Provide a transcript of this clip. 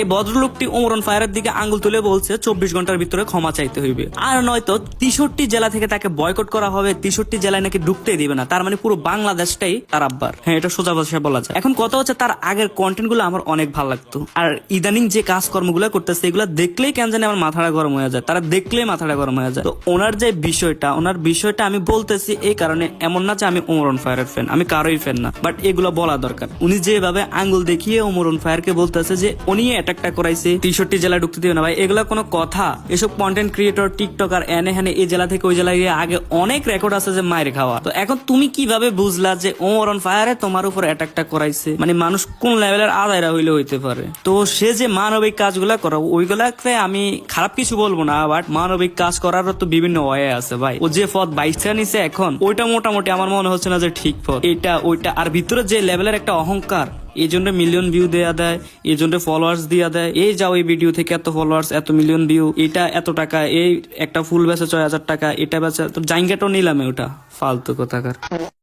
এই ভদ্রলোকটি ওমর অন ফায়ারের দিকে আঙ্গুল তুলে বলছে 24 ঘন্টার ভিতরে ক্ষমা চাইতে হইবে, আর নয়তো 63 জেলা থেকে তাকে বয়কট করা হবে, 63 জেলায় নাকি ঢুকতেই দিবে না। তার মানে পুরো বাংলাদেশটাই তার আব্বার। হ্যাঁ, এটা সোজা ভাষায় বলা যায়। এখন কথা হচ্ছে তার আগের কন্টেন্ট গুলো আমার অনেক ভালো লাগতো, আর ইদানিং যে কাজকর্মগুলো করতেছে এগুলো দেখলেই কেন জানি আমার মাথাটা গরম হয়ে যায়, তারা দেখলেই মাথাটা গরম হয়ে যায়। তো ওনার যে বিষয়টা আমি বলতেছি এই কারণে, এমন না যে আমি ওমর অন ফায়ারের ফ্যান, আমি কারোই ফ্যান না, বাট এগুলো বলা দরকার। উনি যেভাবে আঙ্গুল দেখিয়ে ওমর অন ফায়ারকে বলতেছে যে উনি অ্যাটাকটা করাইছে, 63 জেলা ঢুকতে দিবে না, ভাই এগুলা কোনো কথা? এসব কন্টেন্ট ক্রিয়েটর, টিকটকার এনে হ্যানে এই জেলা থেকে ওই জেলায় গিয়ে আগে অনেক রেকর্ড আছে যে মায়ের খাওয়া। তো এখন তুমি কিভাবে বুঝলা যে ওমর অন ফায়ারে তোমার উপর অ্যাটাকটা করাইছে? মানে মানুষ কোন লেভেলের আদায়রা হইলে হইতে পারে। তো সে যে মানবিক কাজগুলা করা, ওইগুলাকে আমি খারাপ কিছু বলবো না, বাট মানবিক কাজ করারও তো বিভিন্ন ওয়ে আছে ভাই। ও যে পথ বাইসা নিছে এখন, ওইটা মোটামুটি আমার মনে হচ্ছে না যে ঠিক পথ। এটা ওইটা আর ভিতরে যে লেভেলের একটা অহংকার, এই জন্য মিলিয়ন ভিউ দেয়া দেয়, এই জন্য ফলোয়ার্স দিয়া দেয়, এই যাও এই ভিডিও থেকে এত ফলোয়ার্স, এত মিলিয়ন ভিউ, এটা এত টাকা, এই একটা ফুল বেচে 6000 টাকা, এটা বেচে তো জাইঙ্গাটাও নিলামে, ওটা ফালতু কথাকার।